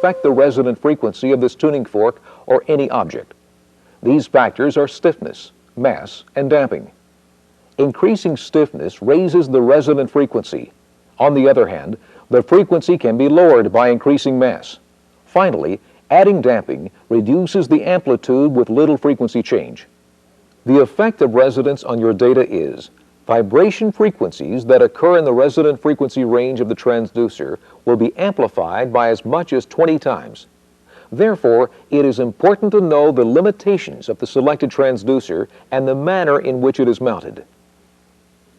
affect the resonant frequency of this tuning fork or any object. These factors are stiffness, mass, and damping. Increasing stiffness raises the resonant frequency. On the other hand, the frequency can be lowered by increasing mass. Finally, adding damping reduces the amplitude with little frequency change. The effect of resonance on your data is vibration frequencies that occur in the resonant frequency range of the transducer will be amplified by as much as 20 times. Therefore, it is important to know the limitations of the selected transducer and the manner in which it is mounted.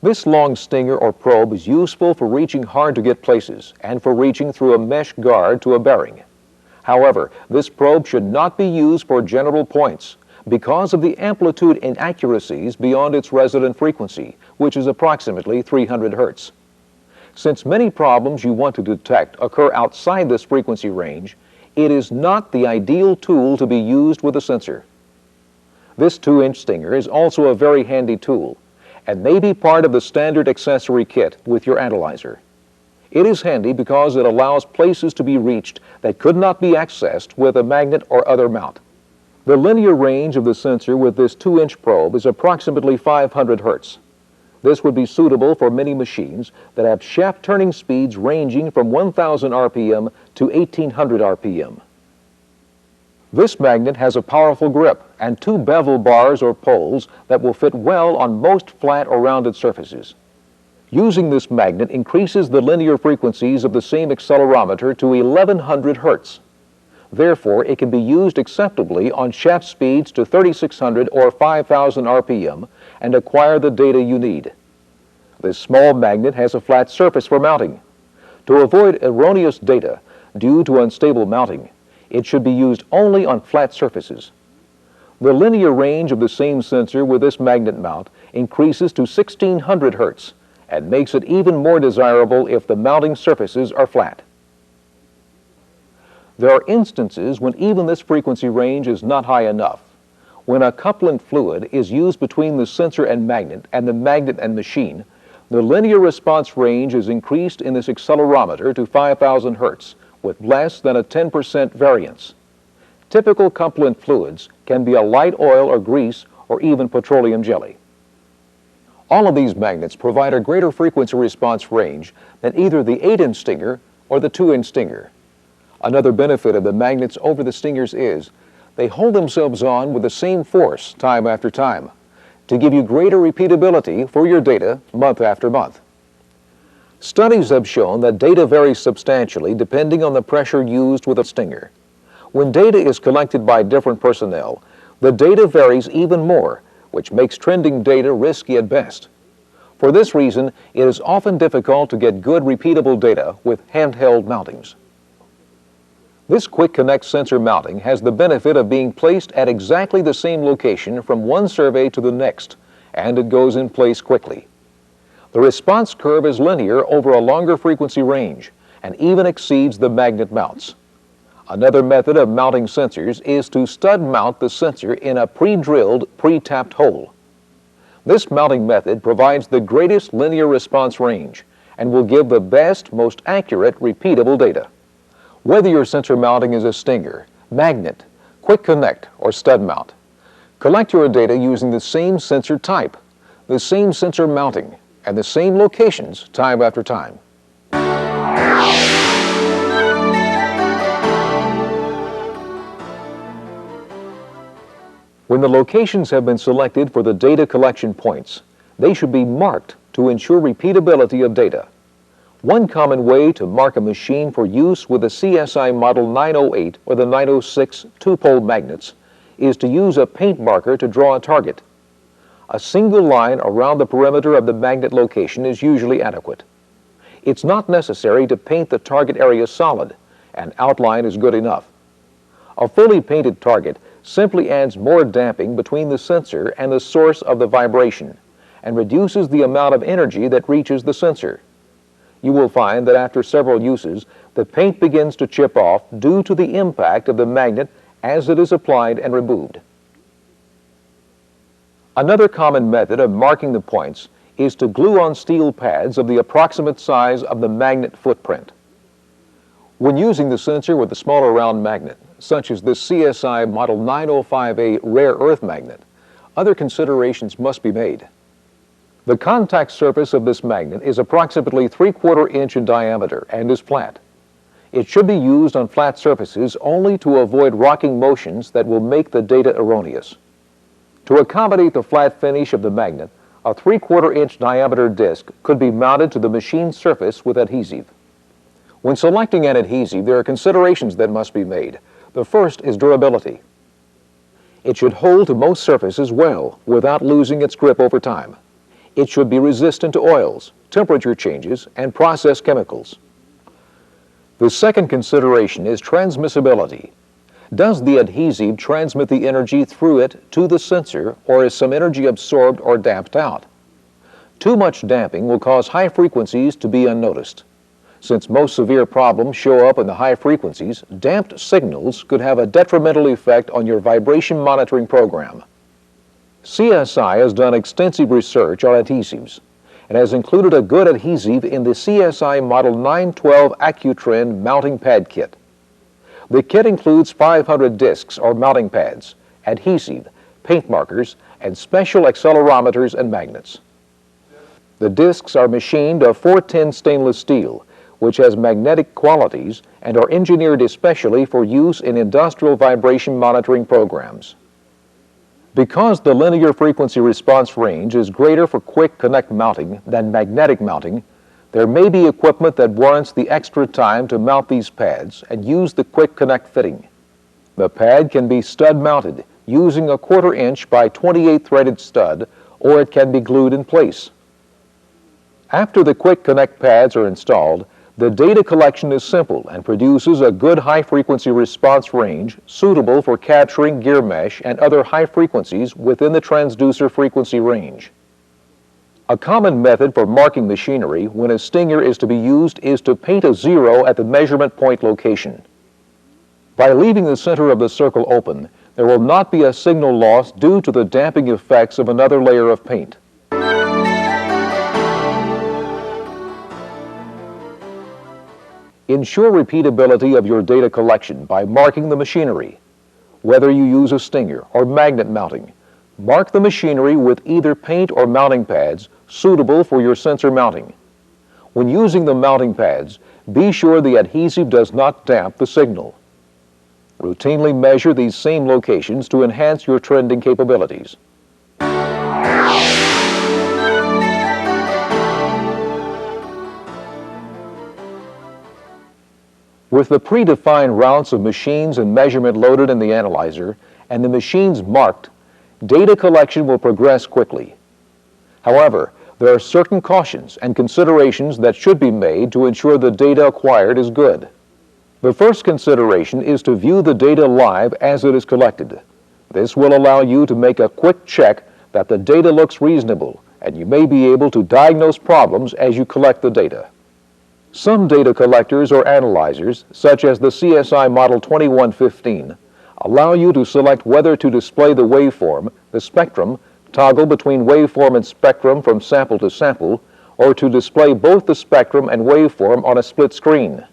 This long stinger or probe is useful for reaching hard-to-get places and for reaching through a mesh guard to a bearing. However, this probe should not be used for general points because of the amplitude inaccuracies beyond its resonant frequency, which is approximately 300 Hz. Since many problems you want to detect occur outside this frequency range, it is not the ideal tool to be used with a sensor. This 2-inch stinger is also a very handy tool and may be part of the standard accessory kit with your analyzer. It is handy because it allows places to be reached that could not be accessed with a magnet or other mount. The linear range of the sensor with this 2-inch probe is approximately 500 Hz. This would be suitable for many machines that have shaft turning speeds ranging from 1,000 RPM to 1,800 RPM. This magnet has a powerful grip and 2 bevel bars or poles that will fit well on most flat or rounded surfaces. Using this magnet increases the linear frequencies of the same accelerometer to 1,100 Hz. Therefore, it can be used acceptably on shaft speeds to 3,600 or 5,000 RPM and acquire the data you need. This small magnet has a flat surface for mounting. To avoid erroneous data due to unstable mounting, it should be used only on flat surfaces. The linear range of the same sensor with this magnet mount increases to 1,600 Hz and makes it even more desirable if the mounting surfaces are flat. There are instances when even this frequency range is not high enough. When a couplant fluid is used between the sensor and the magnet and machine, the linear response range is increased in this accelerometer to 5,000 Hz with less than a 10% variance. Typical couplant fluids can be a light oil or grease or even petroleum jelly. All of these magnets provide a greater frequency response range than either the 8-inch stinger or the 2-inch stinger. Another benefit of the magnets over the stingers is they hold themselves on with the same force time after time to give you greater repeatability for your data month after month. Studies have shown that data varies substantially depending on the pressure used with a stinger. When data is collected by different personnel, the data varies even more, which makes trending data risky at best. For this reason, it is often difficult to get good repeatable data with handheld mountings. This Quick Connect sensor mounting has the benefit of being placed at exactly the same location from one survey to the next, and it goes in place quickly. The response curve is linear over a longer frequency range and even exceeds the magnet mounts. Another method of mounting sensors is to stud mount the sensor in a pre-drilled, pre-tapped hole. This mounting method provides the greatest linear response range and will give the best, most accurate, repeatable data. Whether your sensor mounting is a stinger, magnet, Quick Connect, or stud mount, collect your data using the same sensor type, the same sensor mounting, and the same locations time after time. When the locations have been selected for the data collection points, they should be marked to ensure repeatability of data. One common way to mark a machine for use with the CSI Model 908 or the 906 two-pole magnets is to use a paint marker to draw a target. A single line around the perimeter of the magnet location is usually adequate. It's not necessary to paint the target area solid. An outline is good enough. A fully painted target simply adds more damping between the sensor and the source of the vibration and reduces the amount of energy that reaches the sensor. You will find that after several uses, the paint begins to chip off due to the impact of the magnet as it is applied and removed. Another common method of marking the points is to glue on steel pads of the approximate size of the magnet footprint. When using the sensor with a smaller round magnet, such as this CSI Model 905A rare earth magnet, other considerations must be made. The contact surface of this magnet is approximately 3/4 inch in diameter and is flat. It should be used on flat surfaces only to avoid rocking motions that will make the data erroneous. To accommodate the flat finish of the magnet, a 3/4 inch diameter disc could be mounted to the machine surface with adhesive. When selecting an adhesive, there are considerations that must be made. The first is durability. It should hold to most surfaces well without losing its grip over time. It should be resistant to oils, temperature changes, and process chemicals. The second consideration is transmissibility. Does the adhesive transmit the energy through it to the sensor, or is some energy absorbed or damped out? Too much damping will cause high frequencies to be unnoticed. Since most severe problems show up in the high frequencies, damped signals could have a detrimental effect on your vibration monitoring program. CSI has done extensive research on adhesives and has included a good adhesive in the CSI Model 912 AccuTrend mounting pad kit. The kit includes 500 discs or mounting pads, adhesive, paint markers, and special accelerometers and magnets. The discs are machined of 410 stainless steel, which has magnetic qualities and are engineered especially for use in industrial vibration monitoring programs. Because the linear frequency response range is greater for quick connect mounting than magnetic mounting, there may be equipment that warrants the extra time to mount these pads and use the quick connect fitting. The pad can be stud mounted using a 1/4 inch by 28 threaded stud, or it can be glued in place. After the quick connect pads are installed, the data collection is simple and produces a good high-frequency response range suitable for capturing gear mesh and other high frequencies within the transducer frequency range. A common method for marking machinery when a stinger is to be used is to paint a 0 at the measurement point location. By leaving the center of the circle open, there will not be a signal loss due to the damping effects of another layer of paint. Ensure repeatability of your data collection by marking the machinery. Whether you use a stinger or magnet mounting, mark the machinery with either paint or mounting pads suitable for your sensor mounting. When using the mounting pads, be sure the adhesive does not damp the signal. Routinely measure these same locations to enhance your trending capabilities. With the predefined routes of machines and measurement loaded in the analyzer and the machines marked, data collection will progress quickly. However, there are certain cautions and considerations that should be made to ensure the data acquired is good. The first consideration is to view the data live as it is collected. This will allow you to make a quick check that the data looks reasonable, and you may be able to diagnose problems as you collect the data. Some data collectors or analyzers, such as the CSI Model 2115, allow you to select whether to display the waveform, the spectrum, toggle between waveform and spectrum from sample to sample, or to display both the spectrum and waveform on a split screen.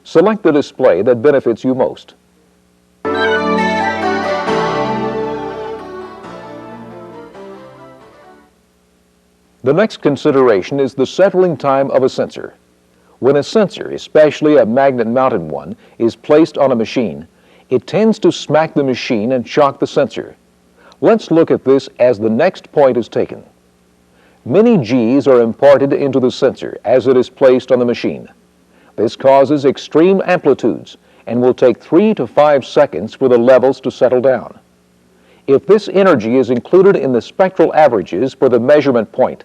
Select the display that benefits you most. The next consideration is the settling time of a sensor. When a sensor, especially a magnet-mounted one, is placed on a machine, it tends to smack the machine and shock the sensor. Let's look at this as the next point is taken. Many G's are imparted into the sensor as it is placed on the machine. This causes extreme amplitudes and will take 3 to 5 seconds for the levels to settle down. If this energy is included in the spectral averages for the measurement point,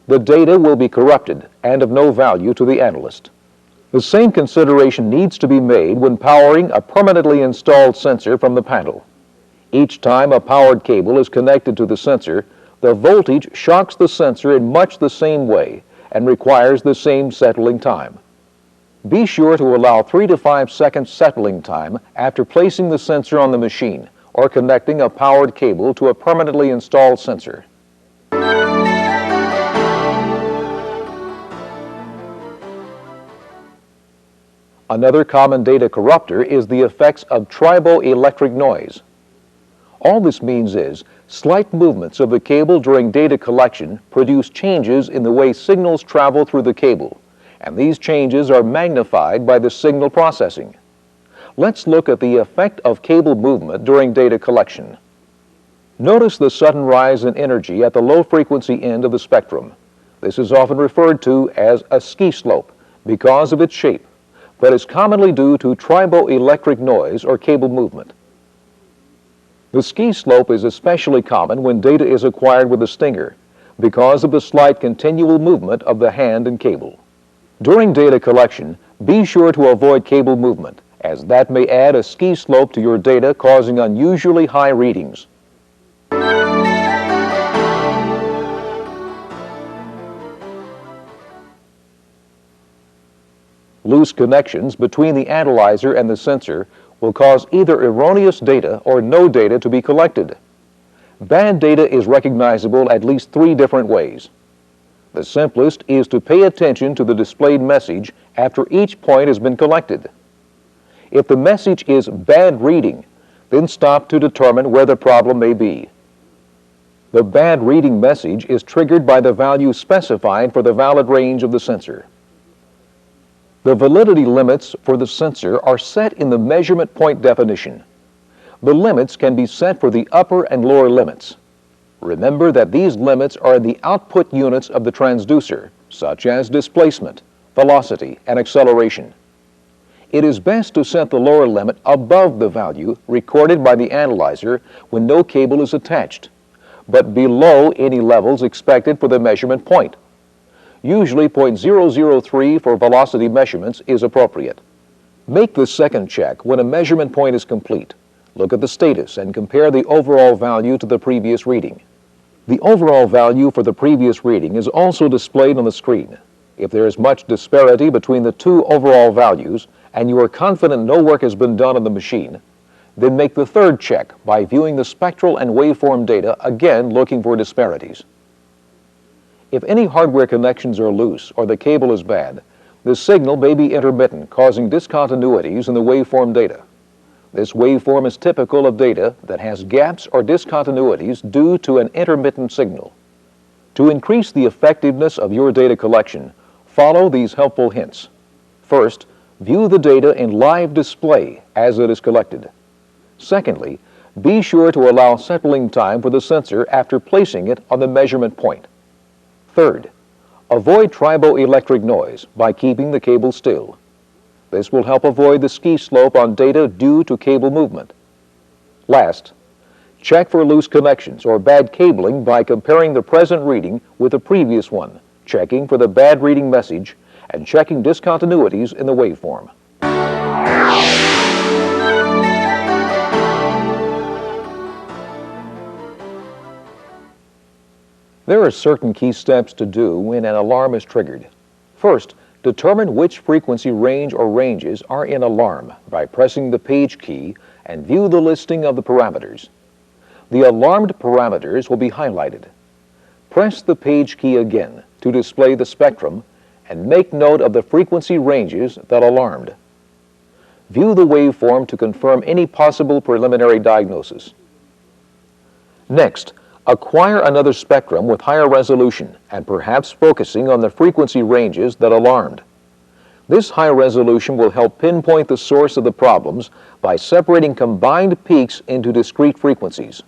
the data will be corrupted and of no value to the analyst. The same consideration needs to be made when powering a permanently installed sensor from the panel. Each time a powered cable is connected to the sensor, the voltage shocks the sensor in much the same way and requires the same settling time. Be sure to allow 3 to 5 seconds settling time after placing the sensor on the machine or connecting a powered cable to a permanently installed sensor. Another common data corrupter is the effects of triboelectric noise. All this means is slight movements of the cable during data collection produce changes in the way signals travel through the cable, and these changes are magnified by the signal processing. Let's look at the effect of cable movement during data collection. Notice the sudden rise in energy at the low-frequency end of the spectrum. This is often referred to as a ski slope because of its shape, but is commonly due to triboelectric noise or cable movement. The ski slope is especially common when data is acquired with a stinger because of the slight continual movement of the hand and cable. During data collection, be sure to avoid cable movement, as that may add a ski slope to your data, causing unusually high readings. Loose connections between the analyzer and the sensor will cause either erroneous data or no data to be collected. Bad data is recognizable at least 3 different ways. The simplest is to pay attention to the displayed message after each point has been collected. If the message is bad reading, then stop to determine where the problem may be. The bad reading message is triggered by the value specified for the valid range of the sensor. The validity limits for the sensor are set in the measurement point definition. The limits can be set for the upper and lower limits. Remember that these limits are the output units of the transducer, such as displacement, velocity, and acceleration. It is best to set the lower limit above the value recorded by the analyzer when no cable is attached, but below any levels expected for the measurement point. Usually 0.003 for velocity measurements is appropriate. Make the second check when a measurement point is complete. Look at the status and compare the overall value to the previous reading. The overall value for the previous reading is also displayed on the screen. If there is much disparity between the 2 overall values and you are confident no work has been done on the machine, then make the third check by viewing the spectral and waveform data, again looking for disparities. If any hardware connections are loose or the cable is bad, the signal may be intermittent, causing discontinuities in the waveform data. This waveform is typical of data that has gaps or discontinuities due to an intermittent signal. To increase the effectiveness of your data collection, follow these helpful hints. First, view the data in live display as it is collected. Secondly, be sure to allow settling time for the sensor after placing it on the measurement point. Third, avoid triboelectric noise by keeping the cable still. This will help avoid the ski slope on data due to cable movement. Last, check for loose connections or bad cabling by comparing the present reading with the previous one, checking for the bad reading message, and checking discontinuities in the waveform. There are certain key steps to do when an alarm is triggered. First, determine which frequency range or ranges are in alarm by pressing the page key and view the listing of the parameters. The alarmed parameters will be highlighted. Press the page key again to display the spectrum and make note of the frequency ranges that alarmed. View the waveform to confirm any possible preliminary diagnosis. Next, acquire another spectrum with higher resolution and perhaps focusing on the frequency ranges that alarmed. This high resolution will help pinpoint the source of the problems by separating combined peaks into discrete frequencies.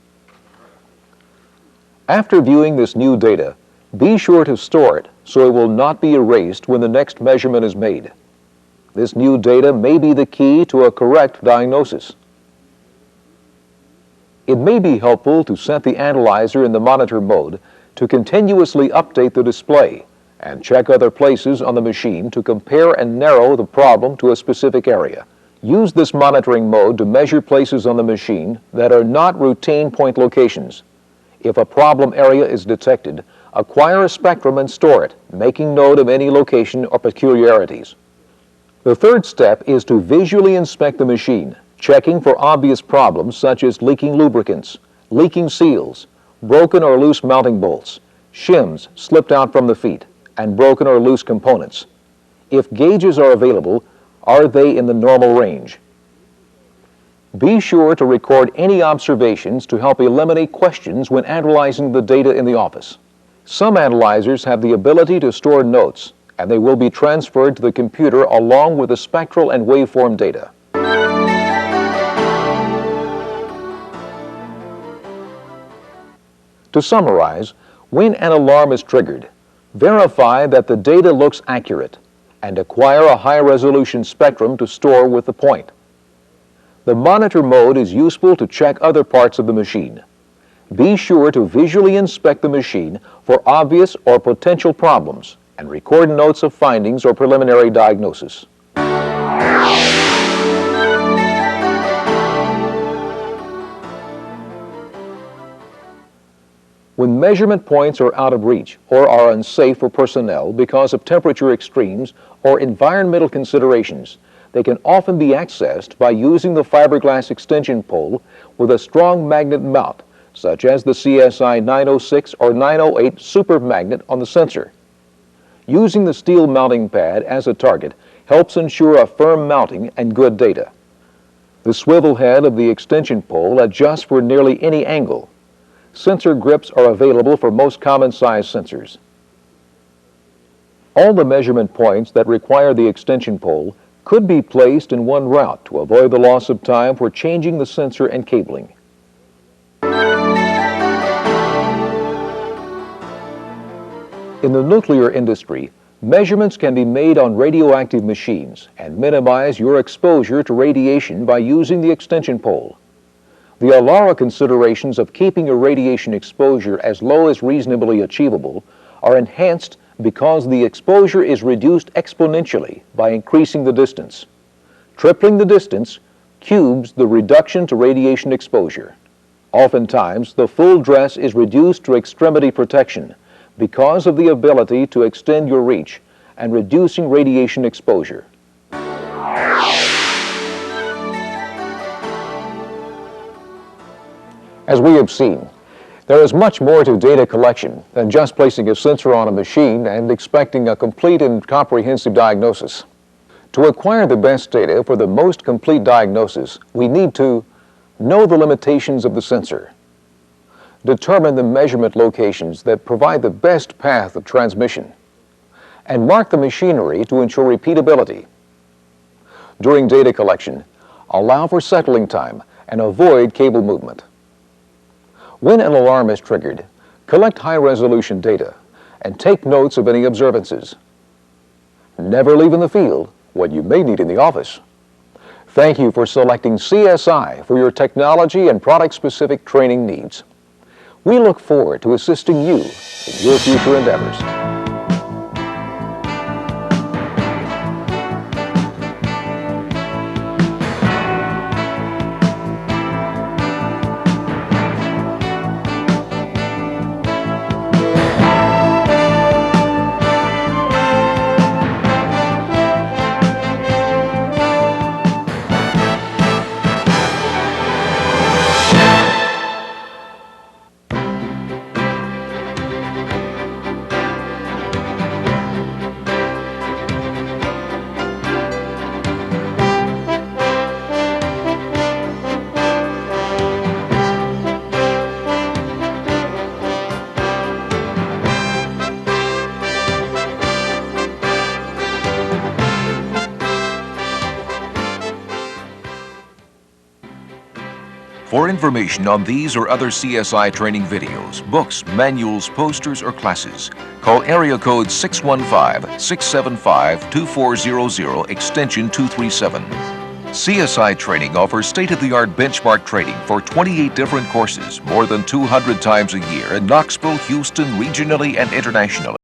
After viewing this new data, be sure to store it so it will not be erased when the next measurement is made. This new data may be the key to a correct diagnosis. It may be helpful to set the analyzer in the monitor mode to continuously update the display and check other places on the machine to compare and narrow the problem to a specific area. Use this monitoring mode to measure places on the machine that are not routine point locations. If a problem area is detected, acquire a spectrum and store it, making note of any location or peculiarities. The third step is to visually inspect the machine, checking for obvious problems such as leaking lubricants, leaking seals, broken or loose mounting bolts, shims slipped out from the feet, and broken or loose components. If gauges are available, Are they in the normal range? Be sure to record any observations to help eliminate questions when analyzing the data in the office. Some analyzers have the ability to store notes, and they will be transferred to the computer along with the spectral and waveform data. To summarize, when an alarm is triggered, verify that the data looks accurate and acquire a high-resolution spectrum to store with the point. The monitor mode is useful to check other parts of the machine. Be sure to visually inspect the machine for obvious or potential problems and record notes of findings or preliminary diagnosis. When measurement points are out of reach or are unsafe for personnel because of temperature extremes or environmental considerations, they can often be accessed by using the fiberglass extension pole with a strong magnet mount, such as the CSI 906 or 908 super magnet on the sensor. Using the steel mounting pad as a target helps ensure a firm mounting and good data. The swivel head of the extension pole adjusts for nearly any angle. Sensor grips are available for most common size sensors. All the measurement points that require the extension pole could be placed in one route to avoid the loss of time for changing the sensor and cabling. In the nuclear industry, measurements can be made on radioactive machines and minimize your exposure to radiation by using the extension pole. The ALARA considerations of keeping your radiation exposure as low as reasonably achievable are enhanced because the exposure is reduced exponentially by increasing the distance. Tripling the distance cubes the reduction to radiation exposure. Oftentimes, the full dress is reduced to extremity protection because of the ability to extend your reach and reducing radiation exposure. As we have seen, there is much more to data collection than just placing a sensor on a machine and expecting a complete and comprehensive diagnosis. To acquire the best data for the most complete diagnosis, we need to know the limitations of the sensor, determine the measurement locations that provide the best path of transmission, and mark the machinery to ensure repeatability. During data collection, allow for settling time and avoid cable movement. When an alarm is triggered, collect high-resolution data and take notes of any observances. Never leave in the field what you may need in the office. Thank you for selecting CSI for your technology and product-specific training needs. We look forward to assisting you in your future endeavors. For information on these or other CSI training videos, books, manuals, posters, or classes, call area code 615-675-2400 extension 237. CSI Training offers state-of-the-art benchmark training for 28 different courses more than 200 times a year in Knoxville, Houston, regionally and internationally.